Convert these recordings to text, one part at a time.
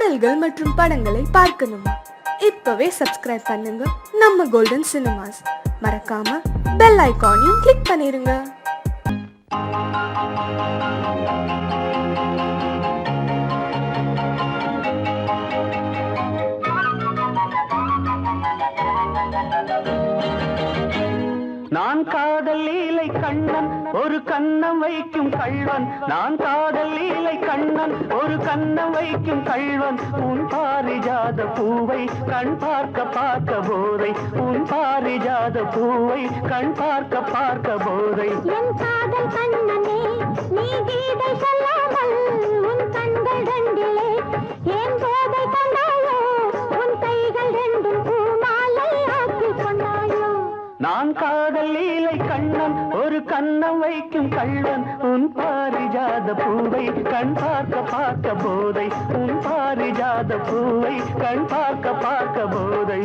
பாடல்கள் மற்றும் படங்களை பார்க்கணுமா? இப்பவே சப்ஸ்கிரைப் பண்ணுங்க நம்ம கோல்டன் சினிமாஸ். மறக்காம பெல் ஐகானையும் கிளிக் பண்ணிருங்க. நான் காதல் லீலை கண்ணன் ஒரு கண்ணம் வைக்கும் கள்வன். நான் காதல் லீலை கண்ணன் ஒரு கண்ணம் வைக்கும் கள்வன். உன் பாரிஜாத பூவை கண் பார்க்க பார்க்க போதை. உன் பாரிஜாத பூவை கண் பார்க்க பார்க்க போதை. என் காதல் கண்ணனே நீ கீதை சொல்லாமல் உன் கண்கள் ரெண்டிலே என் போதை கொண்டாயோ. உன் கைகள் ரெண்டும் பூமாலை ஆக்கி கொண்டாயோ. நான் காதல் லீலை கண்ணன் ஒரு கண்ணம் வைக்கும் கள்வன். உன் பாரிஜாத பூவை கண் பார்க்க பார்க்க போதை. உன் பாரிஜாத பூவை கண் பார்க்க பார்க்க போதை.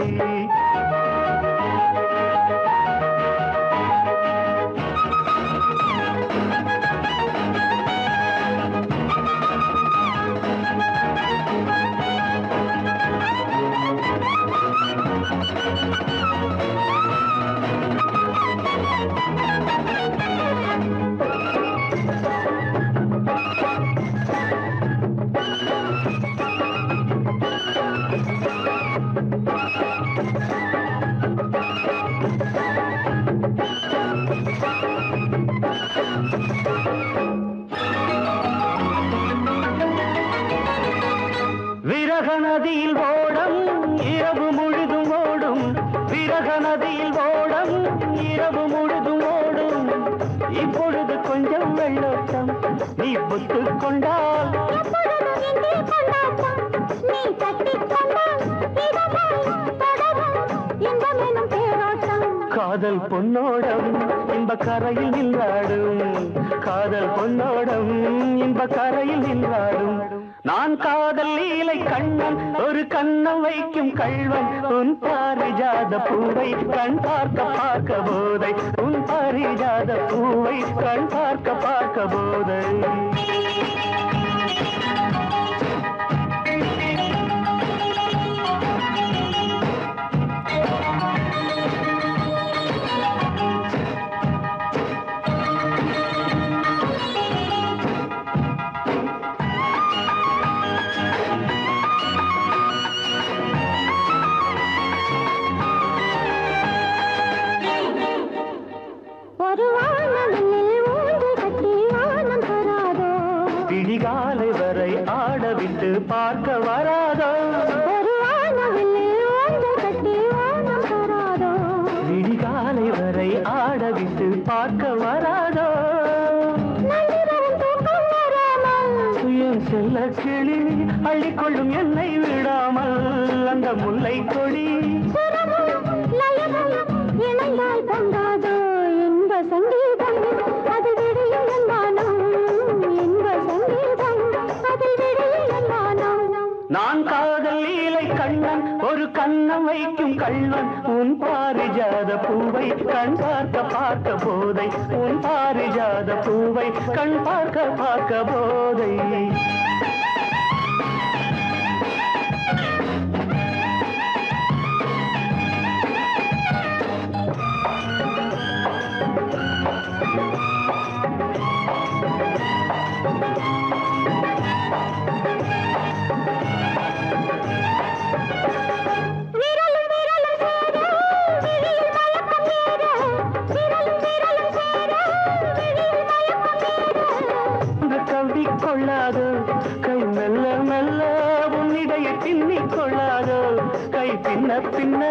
விரக நதியில் ஓடம் இரவு முழுதும் ஓடும். விரக நதியில் ஓடம் இரவு முழுதும் ஓடும். இப்பொழுது கொஞ்சம் வெள்ளோட்டம் நீ புத்துக் கொண்டால் நீ தட்டிக் கொண்டால் இன்பமெனும் பேரோட்டம். காதல் பொன்னோடம் இன்ப கரையில் நின்றாடும். காதல் பொன்னோடம் இன்ப கரையில் நின்றாடும். நான் காதல் லீலை கண்ணன் ஒரு கண்ணம் வைக்கும் கள்வன். உன் பாரிஜாத பூவை கண் பார்க்க பார்க்க போதை. உன் பாரிஜாத பூவை கண் பார்க்க பார்க்க போதை. ஒரு வானவில் ஊஞ்சல் கட்டி வானம் தராதோ. விடிகாலை வரை ஆடவிட்டு பார்க்க வராதோ. ஒரு வானவில் ஊஞ்சல் கட்டி வானம் தராதோ. விடிகாலை வரை ஆடவிட்டு பார்க்க வராதோ. நள்ளிரவும் தூக்கம் வராமல் என் செல்ல கிளி அள்ளிக்கொள்ளும் என்னை விடாமல் அந்த முல்லை கொடி சுரமும் லயமும் இணைந்தால் பொங்காதோ. இன்ப சங்கீதம் அதில் விடியும் என் வானம். இன்ப சங்கீதம் அதில் விடியும் என் வானம். நான் காதல் லீலை கண்ணன் ஒரு கண்ணம் வைக்கும் கள்வன். உன் பாரிஜாத பூவை கண் பார்க்க பார்க்க போதை. உன் பாரிஜாத பூவை கண் பார்க்க பார்க்க போதை. விரலும் விரலும் சேர விழியில் மயக்கம் ஏற. விரலும் விரலும் சேர விழியில் மயக்கம் ஏற. கவ்வி கொள்ளாதோ கை மெல்ல மெல்ல உன்னிடைய பின்னிக் கொள்ளாதோ. கை பின்ன பின்ன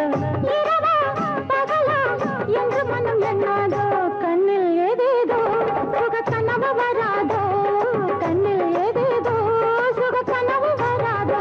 இரவா பகலா என்று மனம் எண்ணாதோ. கண்ணில் ஏதேதோ சுக கனவு வராதோ. கண்ணில் ஏதேதோ சுக கனவு வராதோ.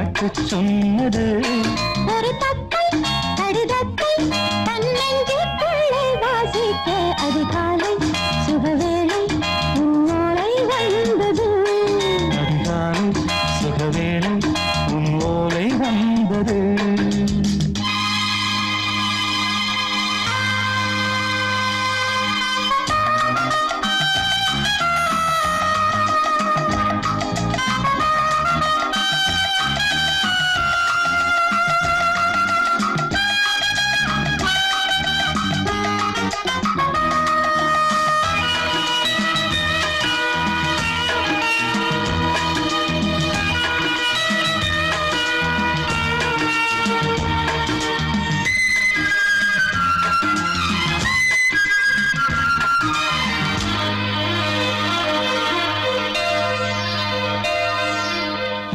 பாட்டு சொன்னது ஒரு தத்தை கடிதத்தை தன்னெஞ்சுக்குள்ளே வாசிக்க அதிகாலை சுகவேளை உன்னோலை வந்தது. அதிகாலை சுகவேளை உன் ஓலை வந்தது.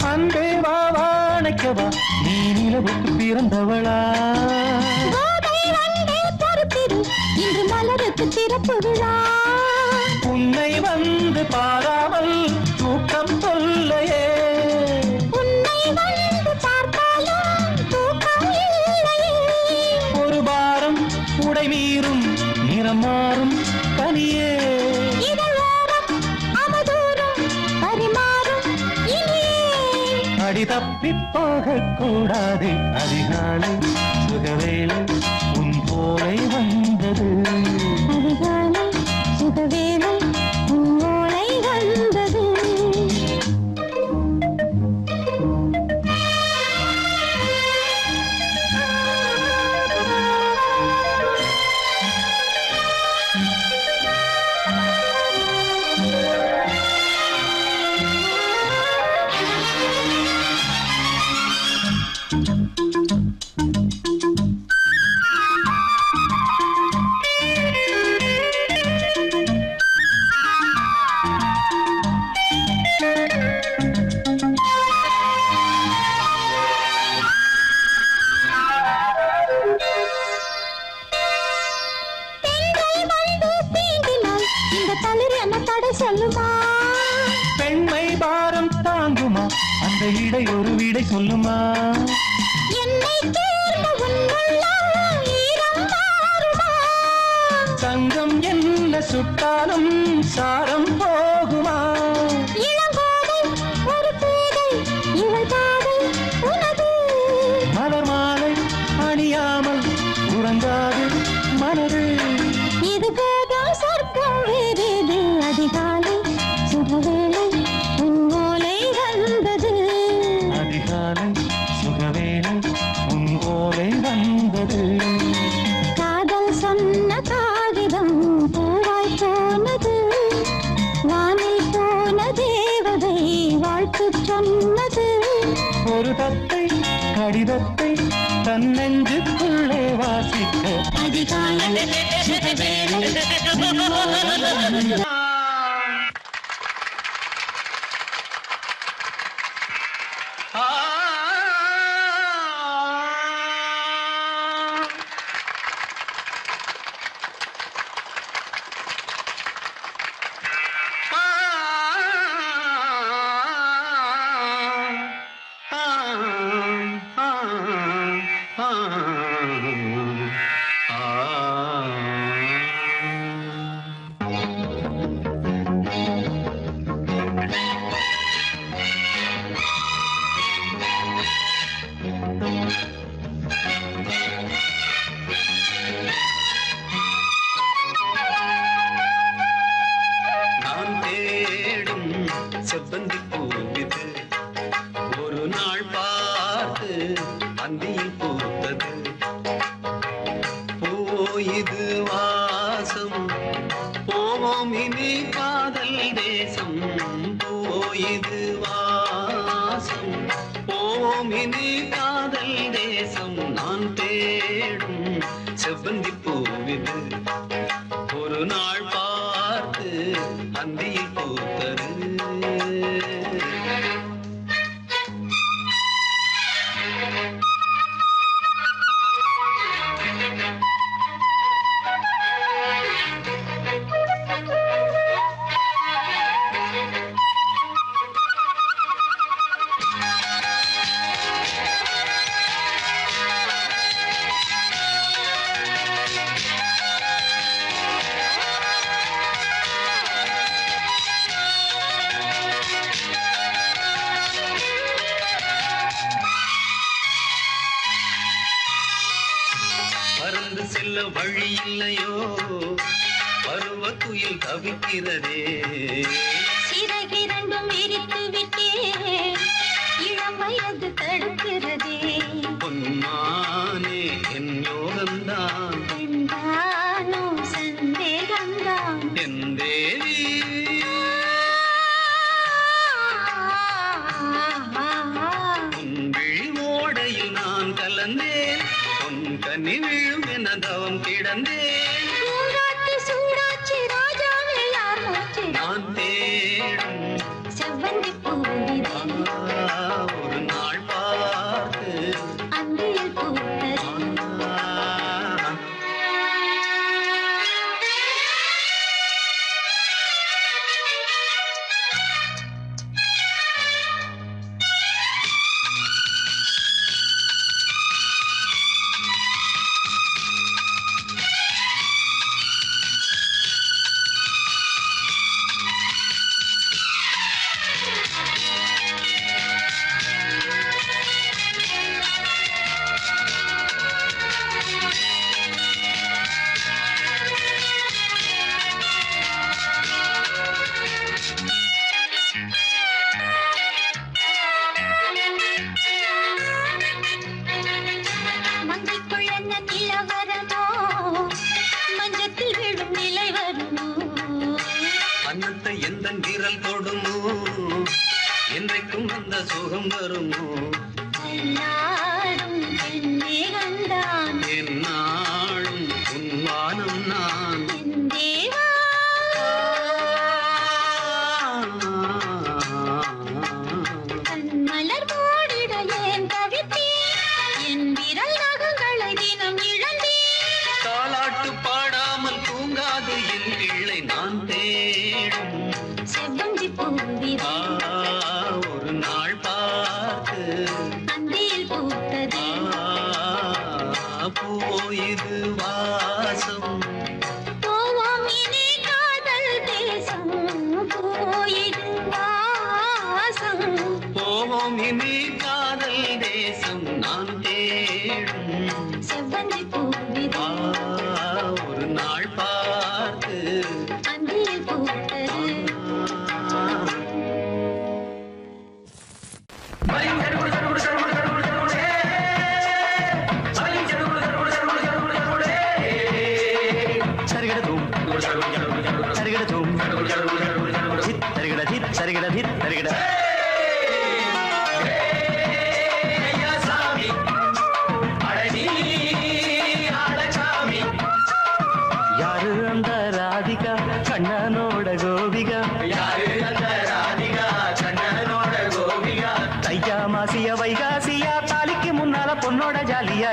அன்பே வா வாழைக்கவா நீ நிலவுக்கு பிறந்தவளா? கோதை வந்தே பொறுத்திரு இன்று மலருக்கு திறப்பு விழா. உன்னை வந்து பாராமல் தூக்கம் சொல்லையே. உன்னை வந்து பார்த்தாலும் தூக்கம் இல்லையே. ஒரு பாரம் உடை மீறும் நிறம் மாறும் தனியே. இதழோரம் அவதூறும் பரிமாறும் இனியே. அடி தப்பி போகக் கூடாது. அதிகாலை சுகவேளை உன் போலை வந்தது. அதிகாலை சுகவேளை உன்னோலை வந்தது. பெண்கள் வந்து தீண்டினால் இந்த தளிர் என்ன தடை சொல்லுமா? பெண்மை பாரம் தாங்குமா? அந்த இடை ஒரு விடை சொல்லுமா? என்னை தேர்ந்த உன்னுள்ளம் ஈரம் மாறுமா? தங்கம் என்ன சுட்டாலும் சாரம் போகுமா? இளங்கோதை ஒரு பேதை இவள் பாதை உனது. மலர் மாலை அணியாமல் உறங்காது மனது. இது போதும் சொர்க்கம் வேறேது. அதிகாலை சுகவேளை உன்னோலை வந்தது. அதிகாலை சுகவேளை உன் ஓலை வந்தது. காதல் சொன்ன காகிதம் பூவாய் போனது. வானில் போன தேவதை வாழ்த்து சொன்னது. ஒரு தத்தை கடிதத்தை தன்னெஞ்சுக்குள்ளே வாசிக்க அதிகாலை சுகவேளை உன்னோலை வந்தது. நான் தேடும் செவ்வந்தி பூவிது ஒரு நாள் பார்த்து அந்தியில் பூத்தது. போயிது வாசம் போவோம் இனி காதல் தேசம். போயிது வாசம் போவோம் இனி காதல் தேசம். நான் தேடும் செவ்வந்தி பூவிது ஒரு நாள் பார்த்து அந்தியில் பூத்தது. செல்ல வழி இல்லையோ பருவ துயில் தவிக்கிறதே சிறகிரண்டும் விரித்து விட்டே இளம் வயது தடுக்கிறதே பொன்மானே என் யோகம்தான் என்றானோ சந்தேகம்தான் என் தேவி உன் விழி ஓடையில் நான் கலந்தேன் உன் கனி விழும் என தவம் கிடந்தேன் பூங்காற்று சூடாச்சி ராஜாவே யார் மூச்சு நான் தேடும் செவ்வந்தி பூவிதே ஒரு நாள் பார்த்து அந்தியில் பூத்தது மங்கைக்குள் என்ன நிலவரமோ மஞ்சத்தில் விழும் நிலை வருமோ அன்னத்தை எந்த விரல் தொடுமோ என்றைக்கும் அந்த சுகம் வருமோ எல்லாரும் என்னே கண்டான் என்னாலும் உன்வானம் நான் என் தேவா கண் மலர் மூடிட ஏன் தவித்தேன் என் விரல் நகங்களை தினம் இழந்தேன் தாலாட்டு பாடாமல் தூங்காது என் பிள்ளை நான் தேடும் செவ்வந்தி பூவிதே ஒரு நாள் பார்த்து அந்தியில் பூத்தது போயிது வாசம் போவோம் இனி காதல் தேசம் போயிது வாசம் போவோம் இனி காதல் தேசம் நான் தேடும் செவ்வந்தி பூவிதே ஒரு நாள் பார்த்து அந்தியில் பூத்தது யாரு அந்த ராதிகா கண்ணனோட கோபிகா தையா மாசிய வைகாசியா தாலிக்கு முன்னால பொண்ணோட ஜாலியா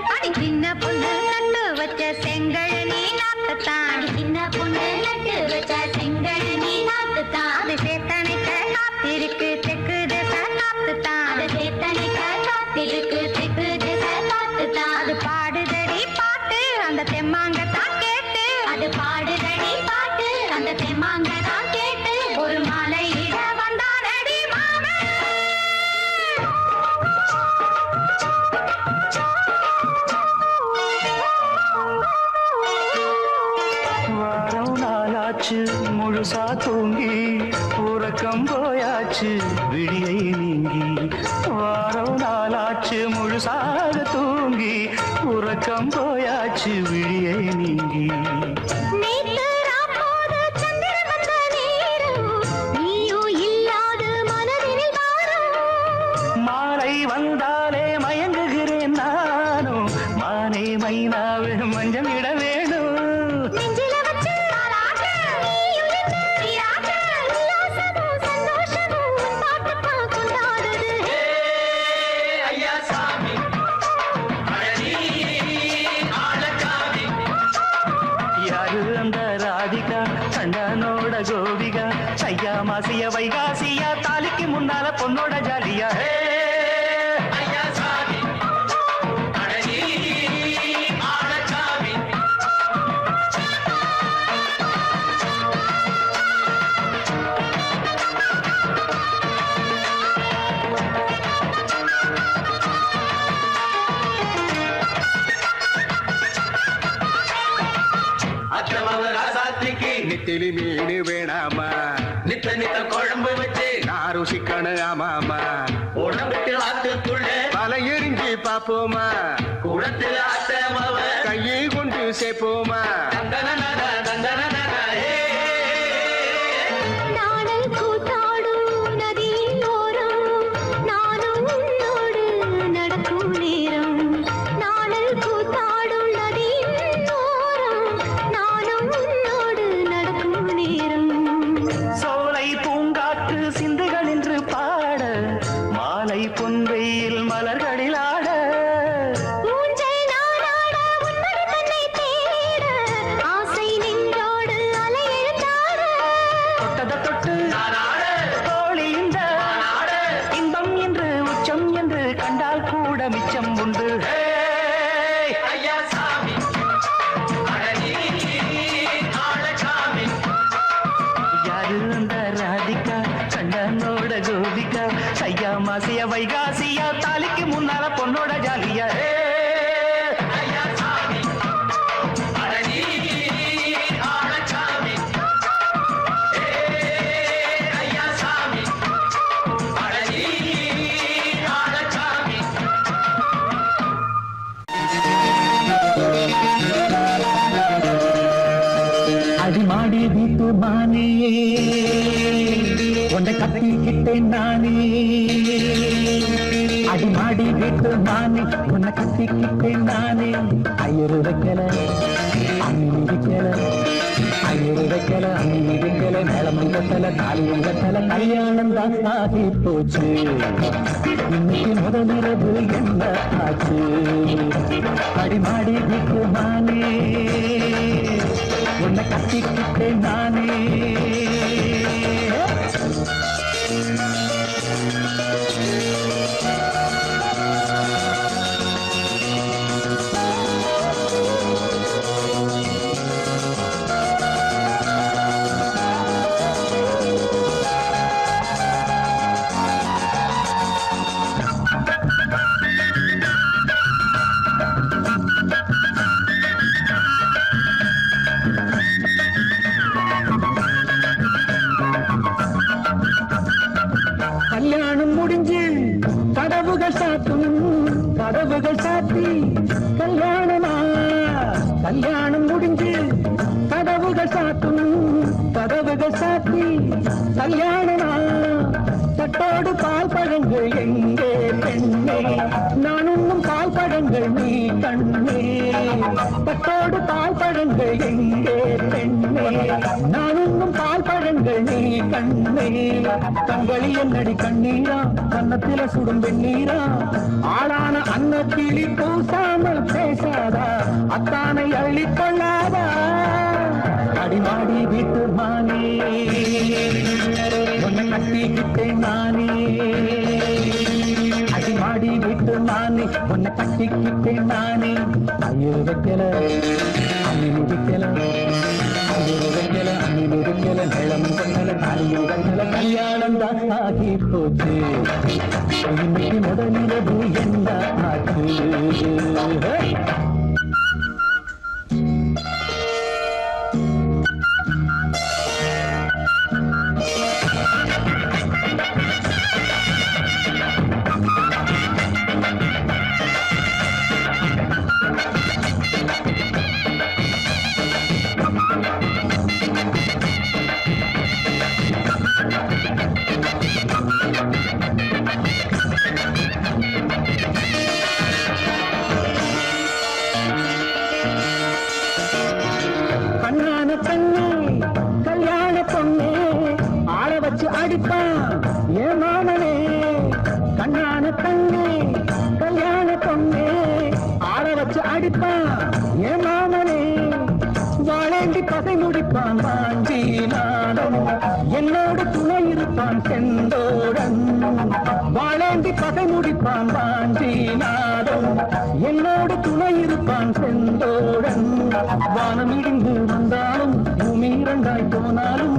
அடி சின்ன பொண்ணு நட்டு வச்ச செங்கல் நீ நாத்துத்தான் சின்ன பொண்ணு நட்டு வச்ச செங்கல் நீ நாத்துத்தான் அது சேத்தனைக்க காத்திருக்கு தெற்கு திசை காத்துத்தான் அது சேத்தனைக்க காத்திருக்கு தெற்கு திசை காத்துத்தான் அது பாடுதடி பாட்டு அந்த தெம்மாங்கத்தான் கேட்டு அது பாடுதடி பாட்டு அந்த தெம்மாங்கத்தான் கேட்டு ஒரு மாலையிட வந்தானடி மாமன் வாரம் நாளாச்சு முழுசா தூங்கி உறக்கம் போயாச்சு விடியை நீங்கி வாரம் நாளாச்சு முழுசாக தூங்கி உறக்கம் போயாச்சு விடியை நீங்கி நேத்து ராப்போது சந்திரன் வந்த நேரம் நீயும் இல்லாது மனதினில் வாரம் மாலை வந்தாலே மயங்குகிறேன் நானும் மானை மைனாவே மஞ்சள் இட வேணும் நெஞ்சில வச்சு தாலாட்டு நீயும் நின்று நீராட்டு உல்லாசமும் சந்தோஷமும் உன் பாட்டுத்தான் கொண்டாடுது யாரு அந்த ராதிகா கண்ணனோட கோபிகா தையா மாசிய வைகாசியா தாலிக்கு முன்னால பொண்ணோட ஜாலியா குழம்பு வச்சு நான் ருசிக்கணும் ஆமா ஆமா உடம்புக்கு ஆத்துக்குள்ள பல எரிஞ்சு பாப்போமா குளத்துல அத்தமாவ கையை கொண்டு சேர்ப்போமா நாடல் கூத்தாடும் நதியோரம் நானும் உன்னோடு நடக்கும் நேரம் நாடல் கூத்தாடும் நதியோரம் நானும் உன்னோடு நடக்கும் நேரம் சோலை பூங்காற்று சிந்துகள் என்று பாட மாலை பொன்வெயில் மலர்களில் ஆட ஊஞ்சல் நாடாட உன்னடி தன்னை தேட ஆசை நின்றோடு அலை எழுந்தாட தொட்டத தொட்டு தோழி இந்த இன்பம் என்று உச்சம் என்று கண்டால் கூட மிச்சம் உண்டு ஐயா சாமி அழகி ஆழசாமி யாரு அந்த ராதிகா கண்ணனோட கோபிகா ஐயா மாசிய வைகாசியா தாலிக்கு முன்னால பொண்ணோட ஜாலியா ஐயா சாமி அழகி ஆழசாமி ஐயா சாமி அழகி ஆழசாமி அடிமாடி வீட்டு மானே உன்னை கத்திக்கிட்டேன் நானே அடிமாடி வீட்டு மானே உன்னை கத்திக்கிட்டேன் நானே ஐயரு வைக்கல அம்மி மிதிக்கல ஐயரு வைக்கல அம்மி மிதிக்கல மேளமும் கட்டல தாலியும் கட்டல கல்யாணம் தான் ஆகி போச்சு இன்னைக்கு முதலிரவு என்ன ஆச்சு அடிமாடி வீட்டு மானே உன்னை கட்டிக்கிட்டேன் நானே கல்யாணம் முடிஞ்சு கதவுகள் சாத்தும் கதவுகள் சாத்தி கல்யாணமா கல்யாணம் முடிஞ்சு கதவுகள் சாத்தும் கதவுகள் சாத்தி கல்யாணமா தட்டோடு பால் பழங்கள் எங்கே பெண்ணே நான் உண்ணும் பால் பழங்கள் நீ கண்ணே தட்டோடு பால் பழங்கள் எங்கே பெண்ணே நான் உண்ணும் பால் பழங்கள் நீ கண்ணே கண்களி என்னடி கண்ணீரா கன்னத்தில சுடும் வெண்ணீரா ஆளான அன்னக்கிளி பூசாமல் பேசாதா அத்தானை அள்ளிக் கொள்ளாதா அடிமாடி வீட்டு மானே உன்னை கட்டிக்கிட்டேன் நானே அடிமாடி வீட்டு மானே உன்னை கட்டிக்கிட்டேன் நானே ஐயோ வைக்கல அம்மி மிதிக்கல ஐயோ வைக்கல அம்மி மிதிக்கல மேளம் கொண்டல தாலியும் கண்டல கல்யாணம் தான் ஆகி போச்சு இன்னைக்கு முதலிரவு என்ன ஆச்சு கண்ணான கண்ணே கல்யாண பொண்ணே ஆள வச்சு அடிப்பான் ஏன் மாமனே கண்ணான கண்ணே கல்யாண பொண்ணே ஆள வச்சு அடிப்பான் ஏன் மாமனே வாழேண்டி பகை முடிப்பான் வாஞ்சி நாடன் என்னோடு துணை இருப்பான் செந்தோடன் வாழேண்டி பகை முடிப்பான் வாஞ்சி நாடன் என்னோடு துணை இருப்பான் செந்தோடன் வானம் இடிந்து வந்தாலும் பூமி இரண்டாய் போனாலும்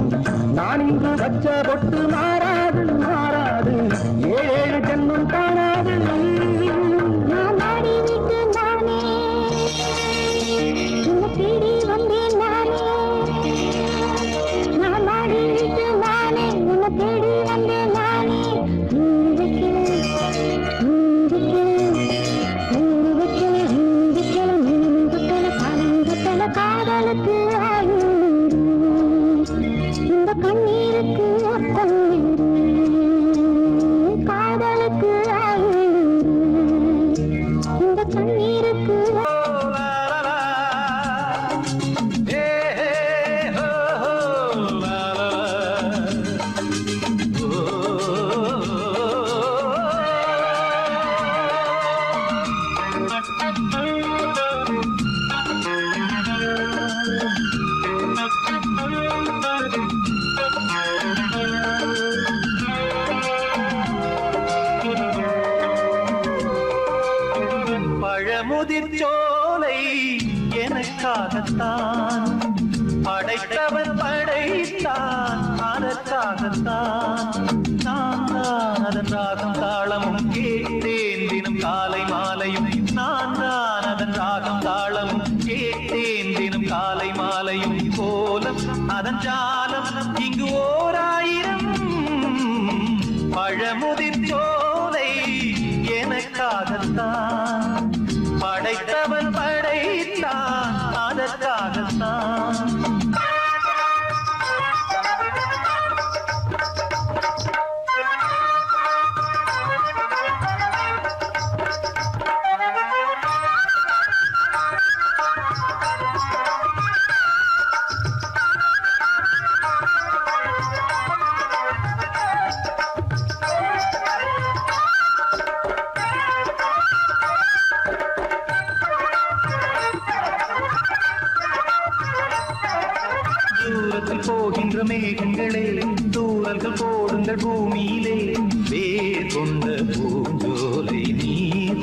நான் இங்கு வச்ச பொட்டு மாறாது மாறாது ஏழு ஜென்மம் காணாது நான் ஆடி விட்டு நானே உன்னை தேடி வந்தேன் நானே நான் ஆடி விட்டு நானே உன்னை தேடி ஓடி வந்த நானே காதலுக்கு இந்த கண்ணீருக்கு அர்த்தம் காதலுக்கு இந்த கண்ணீருக்கு பழமுதிர்ச்சோலை எனக்காகத்தான் படைத்தவன் படைத்தான் அதற்காகத்தான் நான் தான் அதன் ராகம் தாளமும் கேட்டேன் தினம் காலை மாலையும் நான் தான் அதன் ராகம் தாளமும் கேட்டேன் தினம் காலை மாலையும் கோலம் அதன் ஜாலம் இங்கு ஓர் ஆயிரம் பழமுதிர்ச்சோலை எனக்காகத்தான் படைத்தவன் படைத்தான் அதற்காகத்தான் தூரத்தில் போகின்ற மேகங்களே தூரல்கள் போடுங்கள் பூமியிலே வேர் கொண்ட பூஞ்சோலை நீ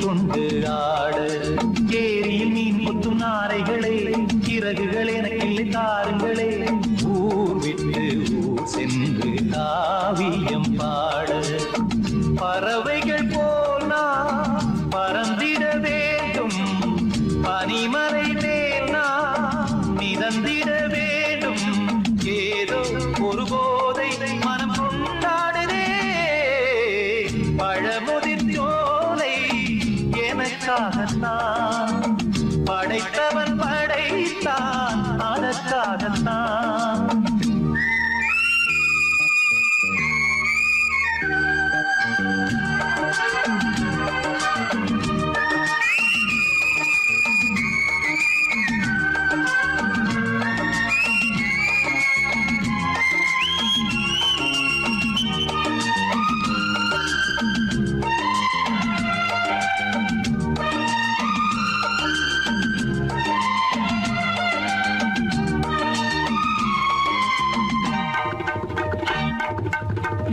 கொண்டு ஆட ஏரியில் மீன் முத்தும் நாரைகளே இறகுகள் எனக்கில்லை தாருங்களே ஊர் விட்டு ஊர் சென்று காவியம் பாட பறவைகள் போல் நான் பறந்திட வேண்டும் பனிமலை மேல் நான் மிதந்திட வேண்டும் ஏதோ ஒரு போதை மனம் கொண்டாடுதே பழமுதிர்ச்சோலை எனக்காகத்தான் படைத்தவன் படைத்தான் அதற்காகத்தான்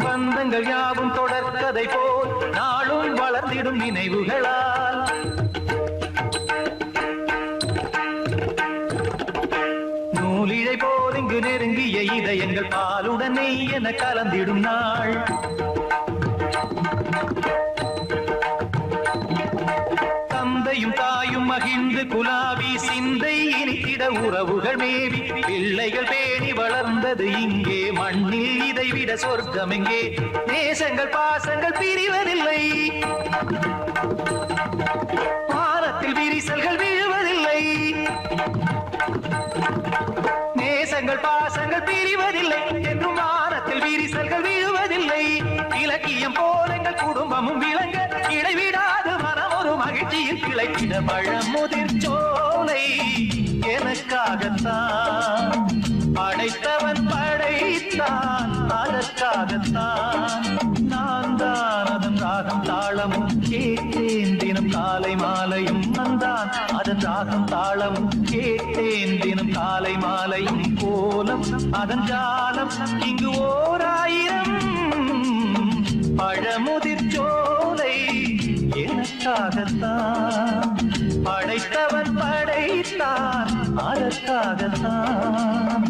பந்தங்கள் யாவும் தொடர்கதை போல் நாளும் வளர்ந்திடும் நினைவுகளால் நூலிழை போல் இங்கு நெருங்கிய இதயங்கள் பாலுடனே என கலந்திடும் நாள் தந்தையும் தாயும் மகிழ்ந்து குலாவி சிந்தை இனித்திட உறவுகள் மேவி பிள்ளைகள் பேணி வளர்ந்தது இங்கே மண்ணில் இதைவிட சொர்க்கம் எங்கே நேசங்கள் பாசங்கள் பிரிவதில்லை வானத்தில் விரிசல்கள் விழுவதில்லை நேசங்கள் பாசங்கள் பிரிவதில்லை என்றும் வானத்தில் விரிசல்கள் விழுவதில்லை இலக்கியம் போல் எங்கள் குடும்பமும் விளங்க இடைவிடாது மனம் ஒரு மகிழ்ச்சியில் கிளைக்கிட பழமுதிர்ச்சோலை எனக்காகத்தான் படைத்தவன் படைத்தான் அதற்காகத்தான் நான் தான் அதன் ராகம் தாளமும் கேட்டேன் தினம் காலை மாலையும் வந்தான் அதன் ராகம் தாளமும் கேட்டேன் தினம் காலை மாலையும் கோலம் அதன் ஜாலம் இங்கு ஓர் ஆயிரம் பழமுதிர்ச்சோலை எனக்காகத்தான் படைத்தவன் படைத்தான் அதற்காகத்தான்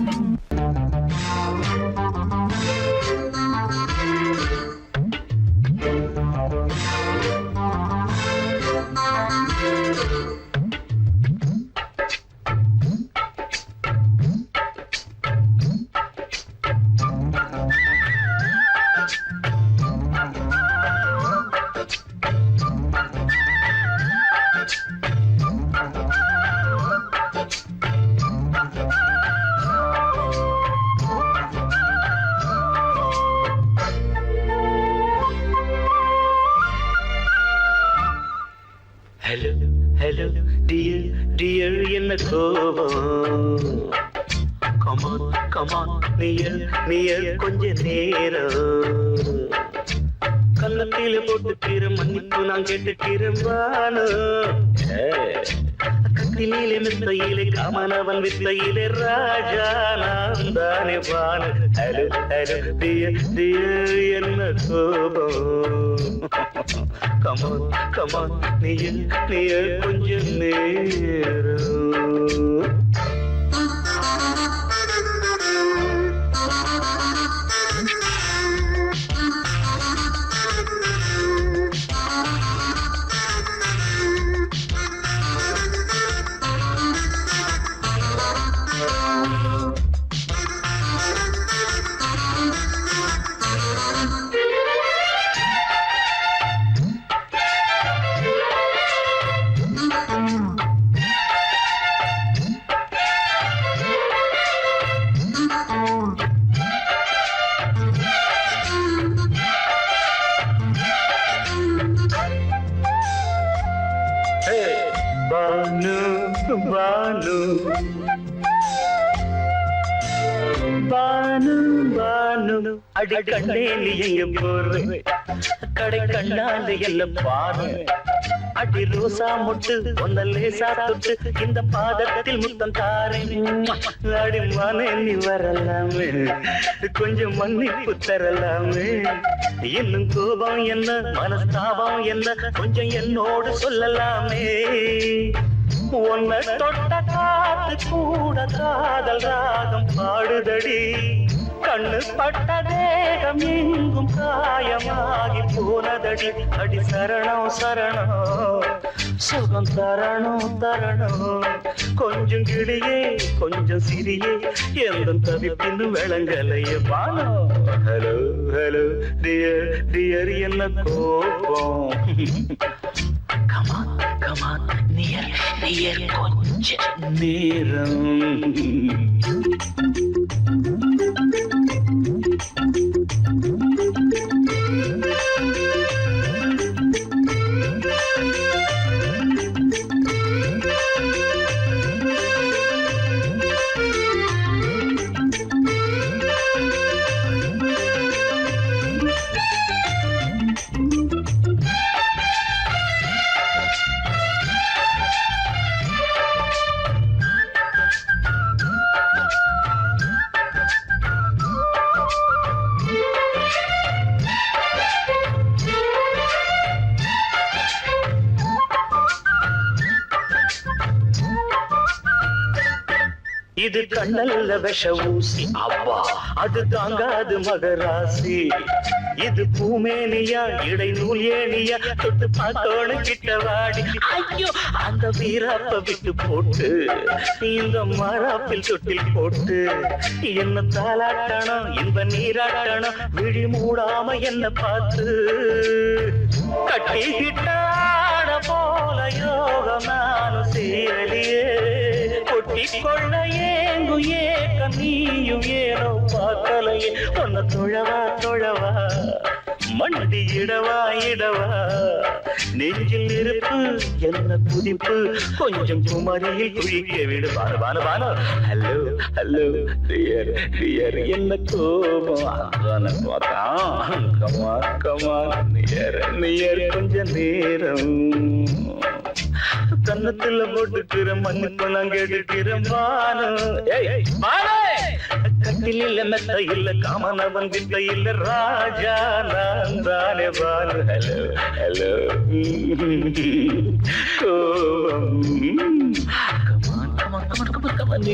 ஹலோ டியர் டியர் என்ன கோபம் கமான் கமான் நியர் கொஞ்ச நேரம் கன்னத்தில போட்டுக்கிற மன்னிப்பு நான் கேட்டுக்கிறேன் வானோ கத்திலே மெத்தையிலே காமனவன் வித்தையிலே ராஜா நான் தானே வானு ஹலோ ஹலோ டியர் டியர் என்ன கோபம் கமான் கமான் நியர் கொஞ்ச நேரம் பானு பானு பானு பானு அடி கண்ணே நீ எங்க போற கடை கண்ணால எல்லாம் பாரு அடி ரோசா முட்டு ஒன்ன லேசா தொட்டு இந்த பாதத்தில் முத்தம் தாரேன் அடி மனே நீ வரலாமே கொஞ்சம் மன்னிப்பு தரலாமே இன்னும் கோபம் என்ன மனஸ்தாபம் என்ன கொஞ்சம் என்னோடு சொல்லலாமே உன்னை தொட்ட காத்து கூட காதல் ராகம் பாடுதடி கண்ணு பட்ட தேகம் எங்கும் காயமாகி போனதடி அடி சரணம் சரணம் சுகம் தரணும் தரணும் கொஞ்சம் கிளியே கொஞ்சம் சிறியே எந்த தவிப்பின்னு விளங்கலைய பானோ ஹலோ ஹலோ டியர் டியர் என்ன கோபம் கமான் கமான் நியர் கொஞ்ச நேரம் இது கண்ணல்ல விஷ ஊசி அவ்வா அது தாங்காது மகராசி இது பூமேனியா இடை நூல் ஏனியா தொட்டு பார்த்தோடு கிட்ட வாடி ஐயோ அந்த வீராப்ப விட்டு போட்டு இந்த மாறாப்பில் தொட்டில் போட்டு என்ன தாளாட்டணும் இந்த நீராட்டணும் விழி மூடாம என்ன பார்த்து கட்டிக்கிட்டாட போல யோகம் நானும் சேரலியே கொட்டிக்கொள்ள ஏங்கு ஏக்க நீயும் ஏனோ பார்க்கலையே உன்னை தொழவா தொழவா மண்டி இடவா இடவா நெஞ்சில் இருப்பு என்ன துடிப்பு கொஞ்சம் குமரியில் குளிக்க விடு Banu Banu Banu hello hello dear dear என்ன கோபம் கமா கமா நியர் கொஞ்ச நேரம் கன்னத்துல போட்டுக்கிற மண்ணுக்கு நான் கேட்டுக்கிறேன் பானு கட்டில் இல்ல மெத்த இல்ல காமனவன் வித்த இல்ல ராஜா நான் தானே Banu hello hello come on come on come on come on come on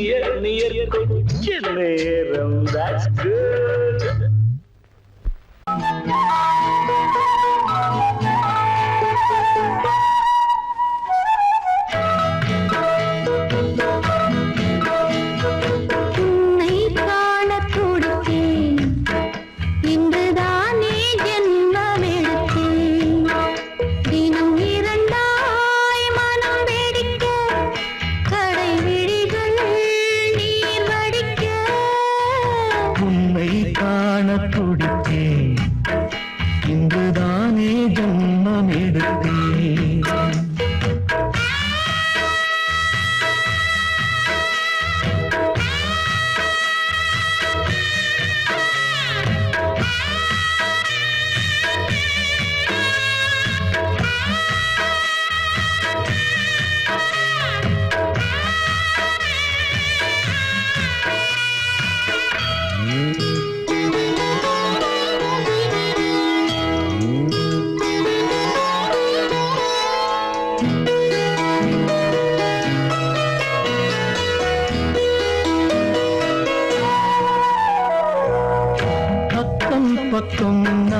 near கொஞ்ச நேரம் that's good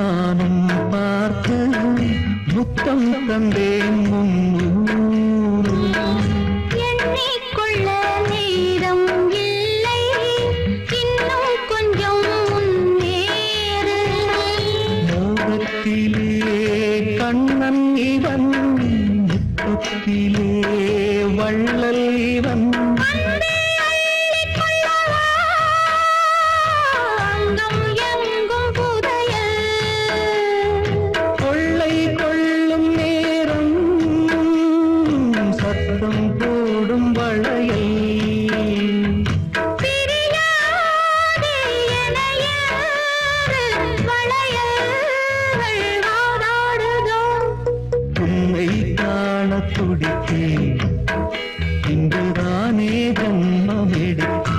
நானும் பார்த்து முத்தம் தந்தேன் முன்னூறு. எண்ணிக்கொள்ள நேரம் இல்லை, இன்னும் கொஞ்சம் முன்னேறு. மோகத்திலே கண்ணன் இவன், முத்தத்திலே வள்ளல் இவன். அன்பே அள்ளிக் கொள்ளவா, அங்கம் எங்கும் புதையல். கொள்ளை கொள்ளும் நேரம் சத்தம் போடும் வளையல். பிரியாதே என யாரு வளையல்கள் வாதாடுதோ. உன்னை காண துடித்தேன், இன்றுதானே ஜன்மம் எடுத்தேன்.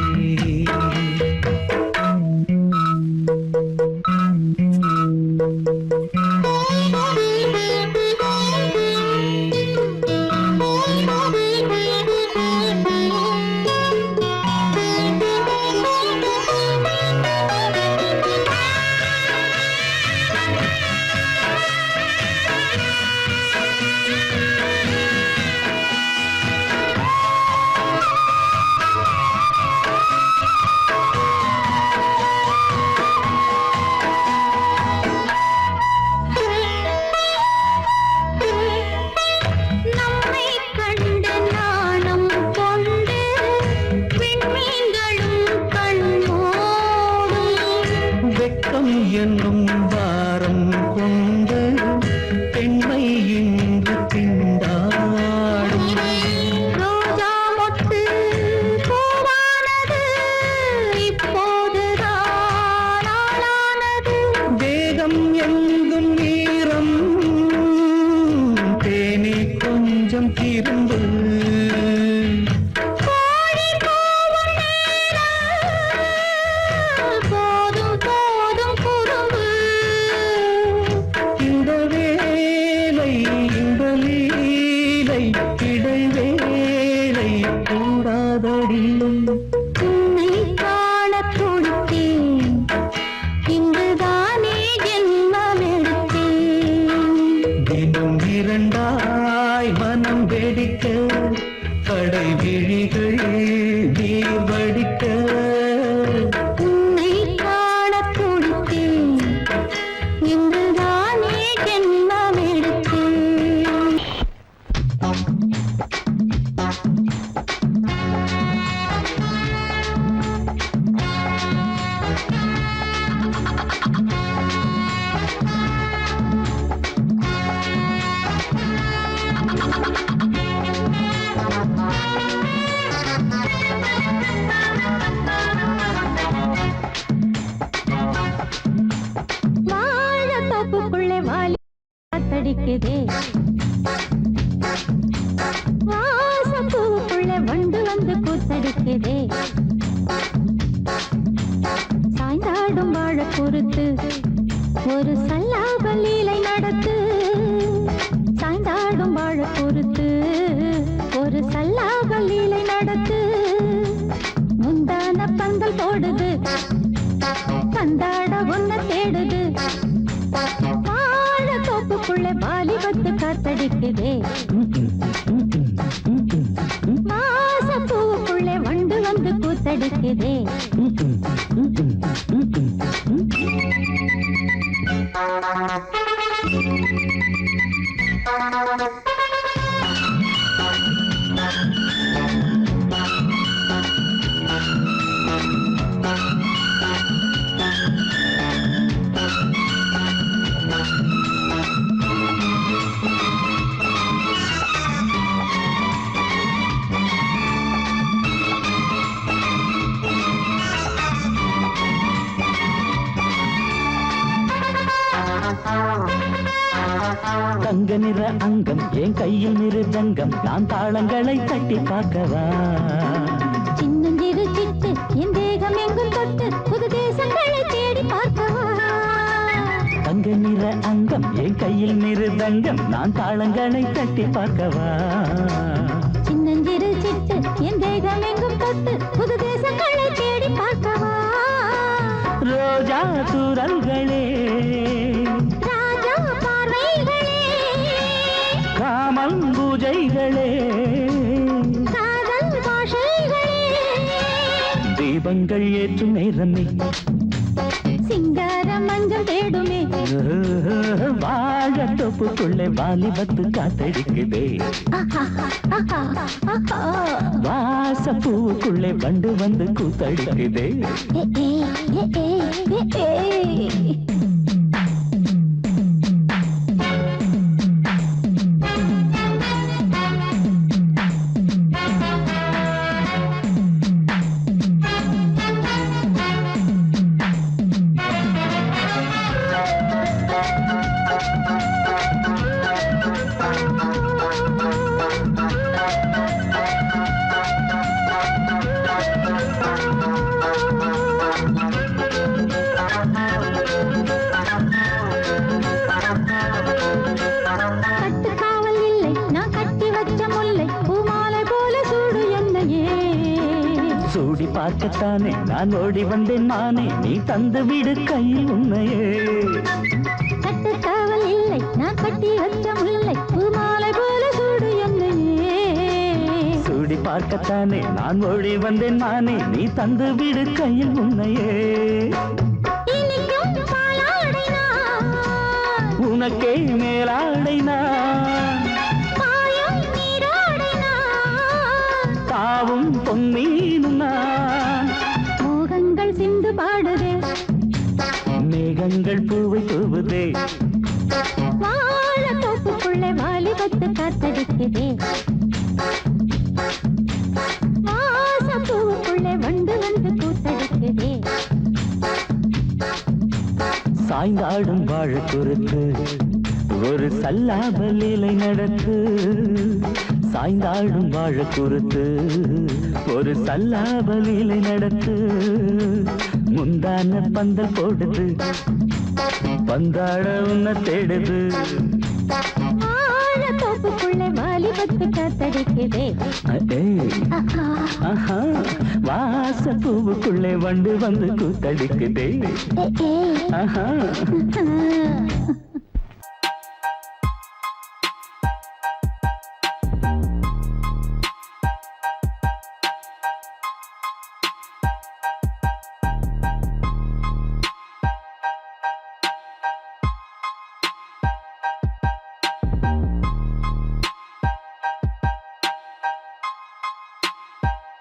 நம்மை கண்டு நாணம் கொண்டு விண்மீன்களும் கண்மூடும். வெட்கம் என்னும் வாரம் கொண்டு பெண்மை இன்று திண்டாடும். ரோஜா மொட்டு பூவானது இப்போதுதான் ஆளானது. வேகம் எங்கும் நீரம், தேனி கொஞ்சம் திரும்பு. கோழி கூவும் நேரம், போதும் போதும் குறும்பு. இந்த வேலை இந்த லீலை இடைவேளை கூடாதடியும். உன்னை காணத் துடித்தேன், இங்குதானே ஜென்மம் எடுத்தேன். தினம் இரண்டாய் மனம் வெடிக்க, கடை விழிகள் நீர் வடிக்க. உன்னை காணத் துடித்தேன், இங்குதானே ஜென்மம் எடுத்தேன். வாழைத்தோப்புக்குள்ளே வாலி காத்தடிக்குதே, வாசப்பூவுக்குள்ளே வண்டு வந்து கூத்தடிக்குதே. சாய்ந்தாடும் வாழை பொறுத்து ஒரு சல்லாப லீலை நடத்து. சாய்ந்தாடும் வாழை பொறுத்து ஒரு சல்லாப லீலை நடத்து. முந்தான பந்தல் போடுது, பந்தாட ஒன்ன தேடுது. வாழைத்தோப்புக்குள்ளே வாலிபத்து காத்தடிக்குதே, மாசப்பூவுக்குள்ளே வண்டு வந்து கூத்தடிக்குதே. தங்க நிற அங்கம் என் கையில் மிருதங்கம், நான் தாளங்களை தட்டி பார்க்கவா. சின்னஞ்சிறு சிட்டு என் தேகம் எங்கும் தொட்டு புது தேசங்களை தேடி பார்க்கவா. தங்க நிற அங்கம் என் கையில் மிருதங்கம், நான் தாளங்களை தட்டி பார்க்கவா. சின்னஞ்சிறு சிட்டு என் தேகம் எங்கும் தொட்டு புது தேசங்களை தேடி பார்க்கவா. ரோஜா தூரல்களே மொழிகளே காதல் பாஷைகளே தீபங்கள் ஏற்றும் நேரமே சிங்கார மஞ்சள் தேடுமே வாழ தொப்புக்குள்ளே வாலிபத்து காத்தடிக்குதே வாச பூவுக்குள்ளே வண்டு வந்து கூத்தடிக்குதே கட்டுக்காவல் இல்லை நான் கட்டி வச்ச முல்லை பூமாலை போல சூடு என்னையே சூடி பார்க்கத்தானே நான் ஓடி வந்தேன் மானே நீ தந்து விடு கையில் உன்னையே கட்டுக்காவல் இல்லை நான் கட்டி வச்ச முல்லை பூமாலை போல சூடு என்னையே சூடி பார்க்கத்தானே நான் ஓடி வந்தேன் மானே நீ தந்து விடு கையில் உன்னையே இனிக்கும் பாலாடை நான் உனக்கே மேலாடை நான் பாயும் நீராடை நான் தாவும் பொன்னீனும் நான் மோகங்கள் சிந்து பாடுதே மேகங்கள் பூவை தூவுதே வாழ தோப்புக்குள்ளே வாலிபத்து காத்தடிக்குதே வாச பூவுக்குள்ளே வண்டு வந்து கூத்தடிக்குதே சாய்ந்தாடும் வாழ குறுத்து ஒரு சல்லாப லீலை நடத்து சாய்ந்தாடும் வாழ குறுத்து ஒரு சல்லாப லீலை நடத்து முந்தான பந்தல் போடுது பந்தாட உன்னை தேடுது வாழ தோப்புக்குள்ளே வாலிபத்து காத்தடிக்குதே ஆஹா வாச பூவுக்குள்ளே வண்டு வந்து கூத்தடிக்குதே ஆஹா ஆ